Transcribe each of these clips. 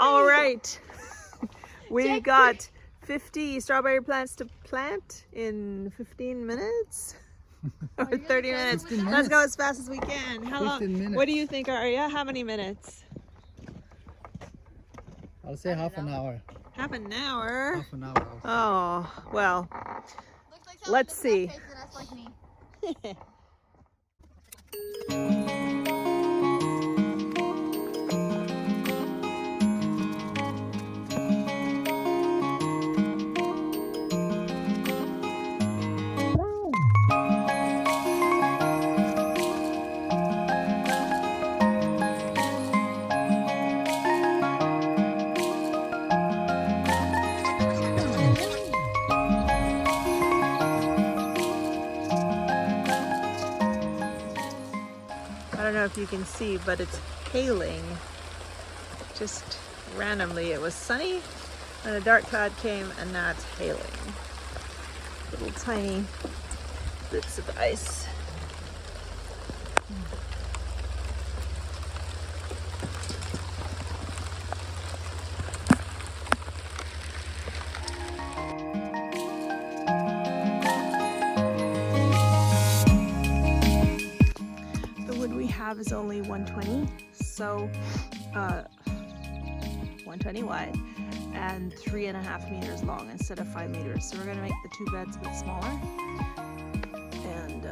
All right. We got 50 strawberry plants to plant in 15 minutes. Or 30 minutes. Let's go as fast as we can. How long? What do you think, Arya? How many minutes? I'll say half an hour. Half an hour? Half an hour. Oh, well. Let's see. I don't know if you can see, but it's hailing. Just randomly. It was sunny, and a dark cloud came, and now it's hailing. Little tiny bits of ice. Is only 120, so 120 wide and 3.5 meters long instead of 5 meters. So we're going to make the two beds a bit smaller and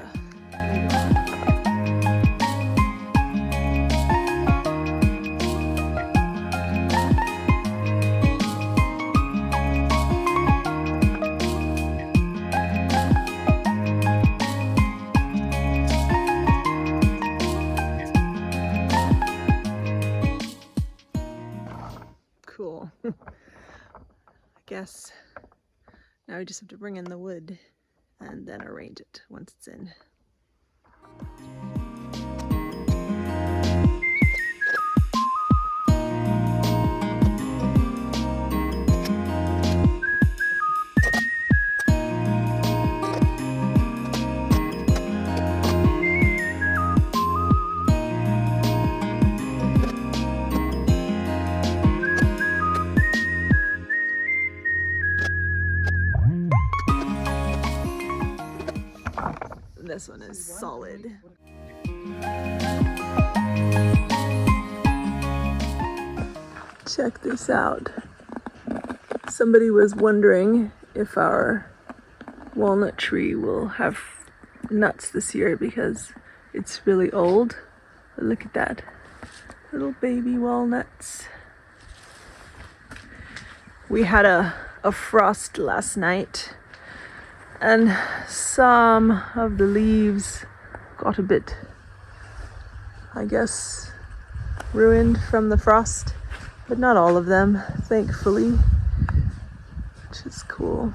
cool. I guess now we just have to bring in the wood and then arrange it once it's in. This one is solid. Check this out. Somebody was wondering if our walnut tree will have nuts this year because it's really old. But look at that. Little baby walnuts. We had a frost last night, and some of the leaves got a bit, I guess, ruined from the frost, but not all of them, thankfully, which is cool.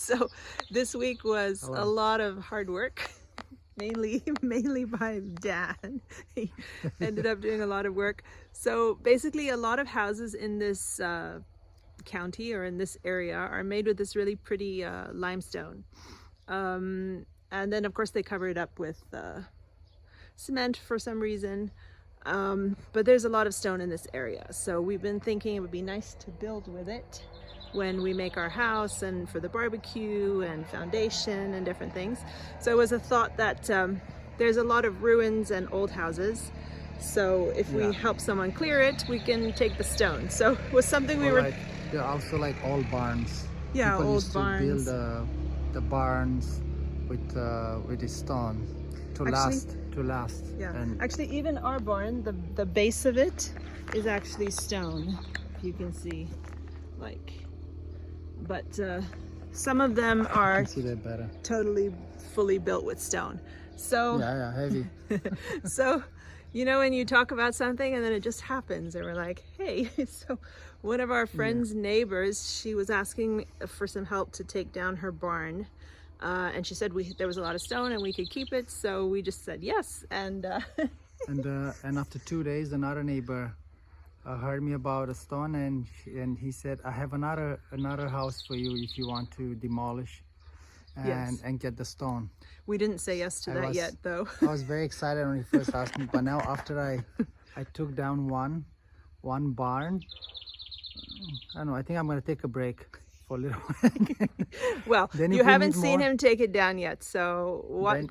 So this week was a lot of hard work. Mainly by Dan. He ended up doing a lot of work. So basically a lot of houses in this county or in this area are made with this really pretty limestone. And then of course they cover it up with cement for some reason. But there's a lot of stone in this area. So we've been thinking it would be nice to build with it when we make our house and for the barbecue and foundation and different things. So it was a thought that there's a lot of ruins and old houses. So if we help someone clear it, we can take the stone. So it was something we were... They're also like old barns. Yeah, people old used barns. To build the barns with the stone to last. Yeah, and actually even our barn, the base of it is actually stone, if you can see, like, but some of them are better. totally fully built with stone. So yeah, heavy. So you know when you talk about something and then it just happens and we're like, hey. So one of our friend's neighbors, she was asking for some help to take down her barn. And she said there was a lot of stone and we could keep it, so we just said yes. And and after 2 days, another neighbor heard me about a stone, and he said, I have another house for you if you want to demolish and get the stone. We didn't say yes to that yet, though. I was very excited when he first asked me, but now after I took down one barn, I don't know, I think I'm gonna take a break for a little while. Well, you haven't seen him take it down yet, so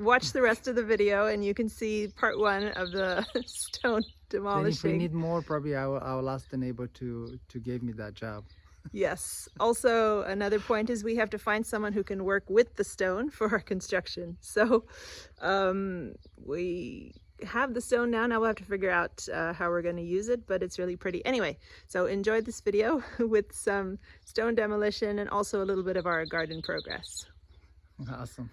watch the rest of the video and you can see part 1 of the stone demolishing. Then if we need more, probably I will ask the neighbor to give me that job. Yes. Also, another point is we have to find someone who can work with the stone for our construction. So we have the stone now. Now we'll have to figure out how we're going to use it, but it's really pretty. Anyway, so enjoy this video with some stone demolition and also a little bit of our garden progress. Awesome.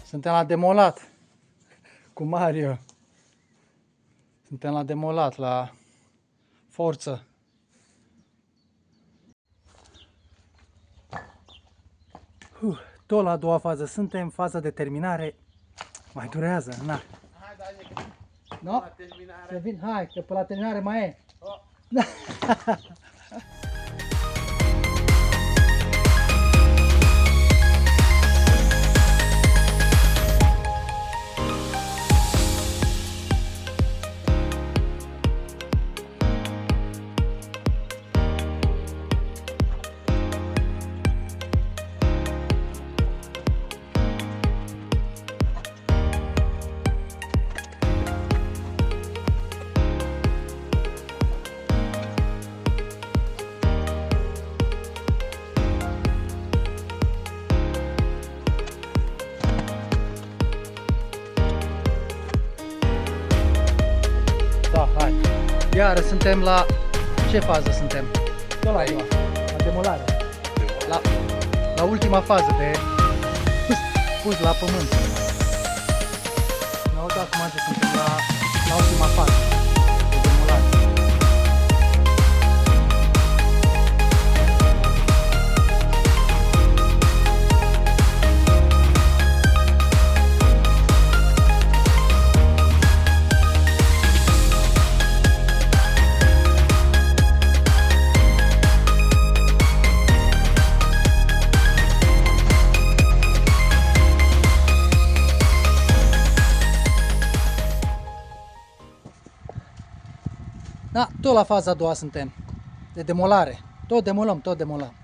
Suntem la demolat cu Mario. Suntem la demolat, la forță. Tot la a doua fază. Suntem în faza de terminare. Mai durează, na. No? Să vin, hai, că pe la terminare mai e. Da, hai. Iară suntem la... Ce fază suntem? Tot la demolare. La ultima fază de pus la pământ. Ne-au dat acum ce suntem la ultima fază de demolare. tot la faza a doua suntem, de demolare. Tot demolăm, tot demolăm.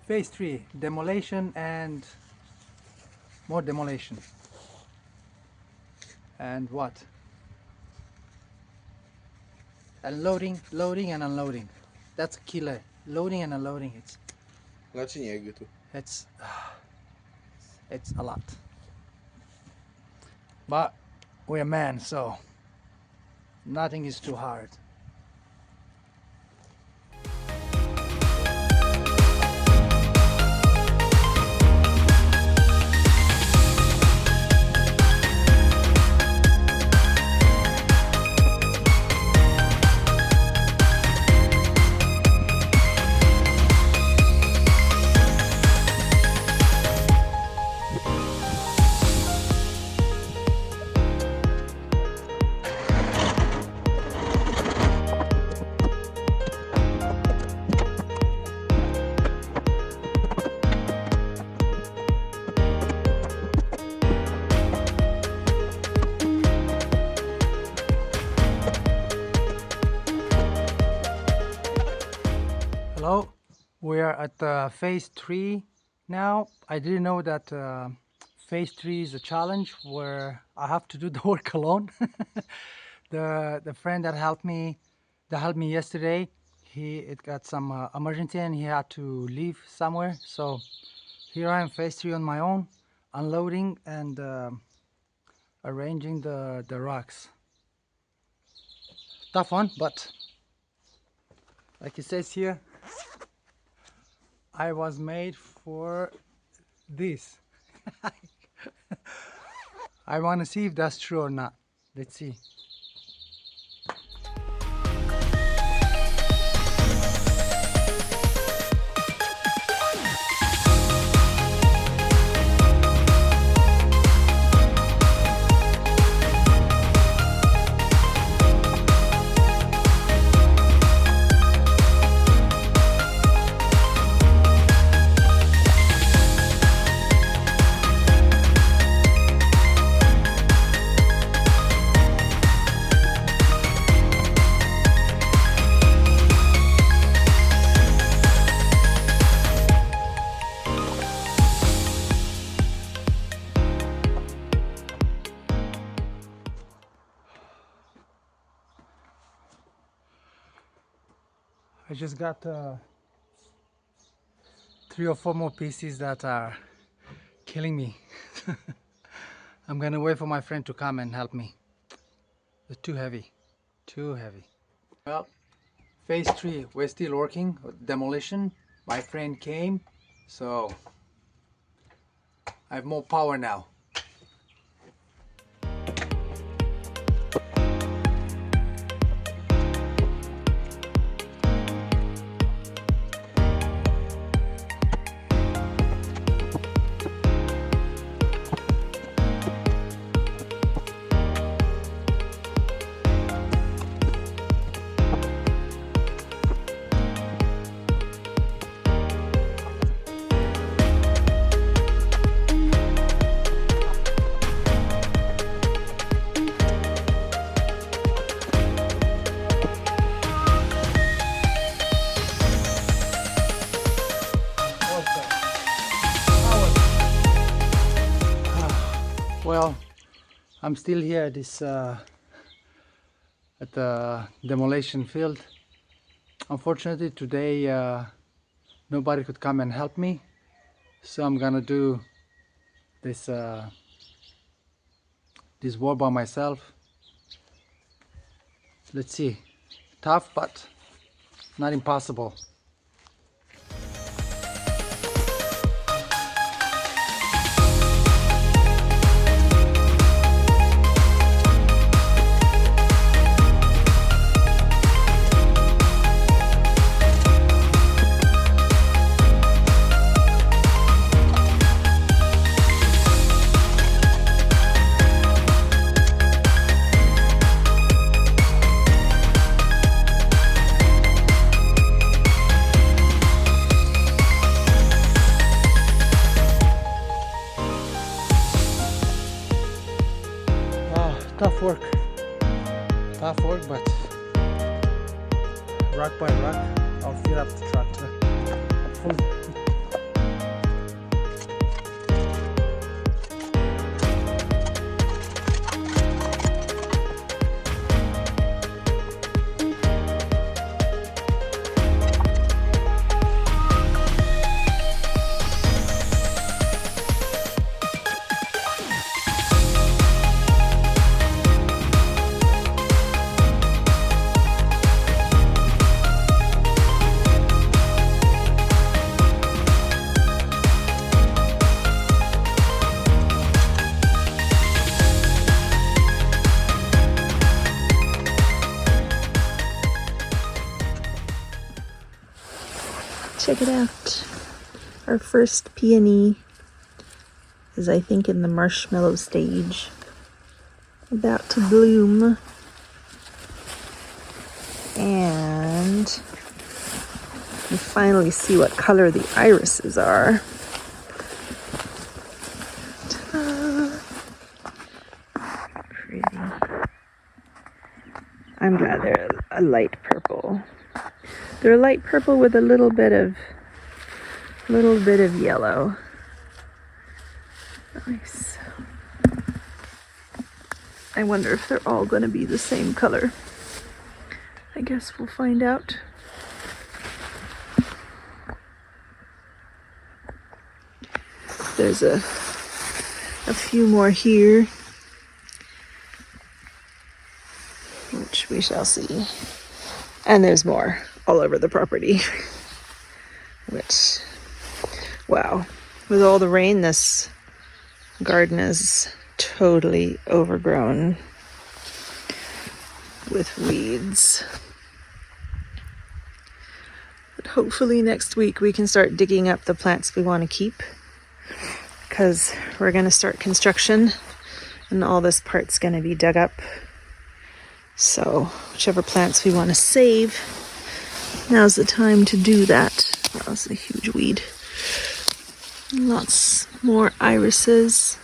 Phase 3, demolition and more demolition. And what? Unloading, loading and unloading. That's a killer. Loading and unloading. La cine e gâtul? It's a lot. But we're men, so nothing is too hard. Hello, we are at phase 3 now. I didn't know that phase 3 is a challenge where I have to do the work alone. The friend that helped me yesterday, it got some emergency and he had to leave somewhere. So here I am, phase 3 on my own, unloading and arranging the rocks. Tough one, but like it says here, I was made for this. I want to see if that's true or not. Let's see. I just got 3 or 4 more pieces that are killing me. I'm gonna wait for my friend to come and help me. They're too heavy, too heavy. Well, phase 3, we're still working demolition. My friend came, so I have more power now. Well, I'm still here at this at the demolition field. Unfortunately today nobody could come and help me, so I'm gonna do this this work by myself. Let's see, tough but not impossible. Tough work, but rock by rock, I'll fill up the tractor. Check it out. Our first peony is, I think, in the marshmallow stage, about to bloom. And you finally see what color the irises are. Ta-da! Pretty. I'm glad they're a light purple. They're a light purple with a little bit of yellow. Nice. I wonder if they're all going to be the same color. I guess we'll find out. There's a few more here, which we shall see. And there's more all over the property, which, wow, with all the rain, this garden is totally overgrown with weeds. But hopefully next week we can start digging up the plants we want to keep, because we're going to start construction and all this part's going to be dug up. So whichever plants we want to save, now's the time to do that. That was a huge weed. Lots more irises.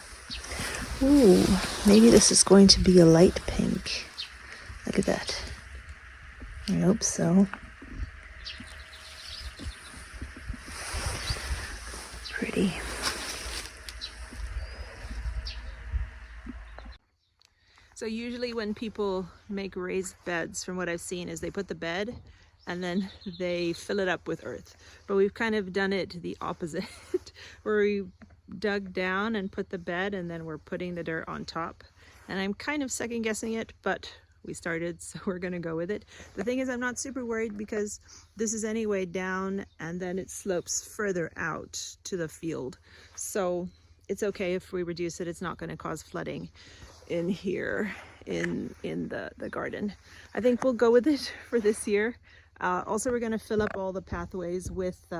Ooh, maybe this is going to be a light pink. Look at that. I hope so. Pretty. So usually when people make raised beds, from what I've seen, is they put the bed and then they fill it up with earth. But we've kind of done it the opposite, where we dug down and put the bed, and then we're putting the dirt on top. And I'm kind of second guessing it, but we started, so we're gonna go with it. The thing is, I'm not super worried because this is anyway down, and then it slopes further out to the field. So it's okay if we reduce it. It's not gonna cause flooding in here in the garden. I think we'll go with it for this year. Also, we're gonna fill up all the pathways with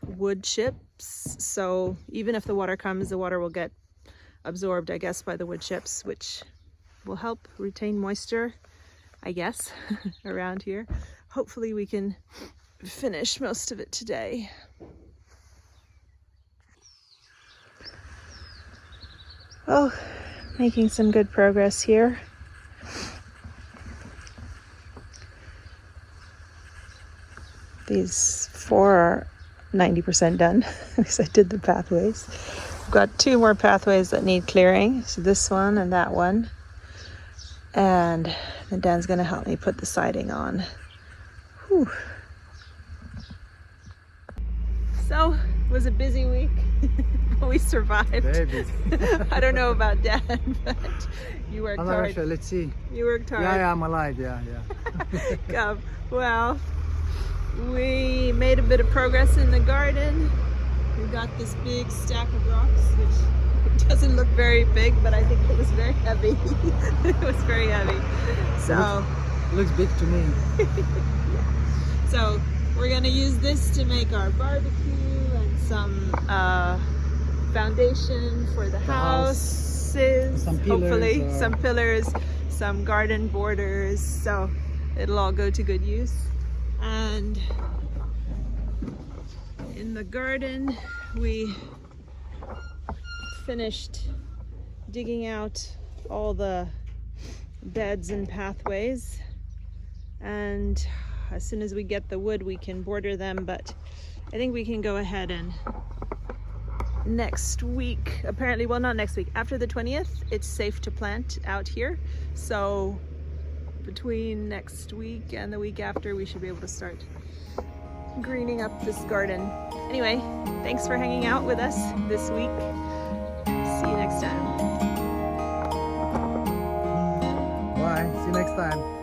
wood chips. So even if the water comes, the water will get absorbed, I guess, by the wood chips, which will help retain moisture, I guess, around here. Hopefully we can finish most of it today. Oh, making some good progress here. These 4 are 90% done because I did the pathways. I've got 2 more pathways that need clearing. So this one and that one. And then Dan's gonna help me put the siding on. Whew. So it was a busy week, but we survived. Very busy. I don't know about Dan, but you worked I'm not hard. sure. Let's see. You worked hard. Yeah, I'm alive. Yeah. Well, we made a bit of progress in the garden. We got this big stack of rocks, which doesn't look very big, but I think it was very heavy. It was very heavy. So it looks big to me. So we're gonna use this to make our barbecue and some foundation for the houses. Some pillars, hopefully some pillars, some garden borders. So it'll all go to good use. And in the garden, we finished digging out all the beds and pathways, and as soon as we get the wood we can border them. But I think we can go ahead and next week, apparently, well, not next week, after the 20th it's safe to plant out here. So between next week and the week after we should be able to start greening up this garden. Anyway, thanks for hanging out with us this week. See you next time. Bye. See you next time.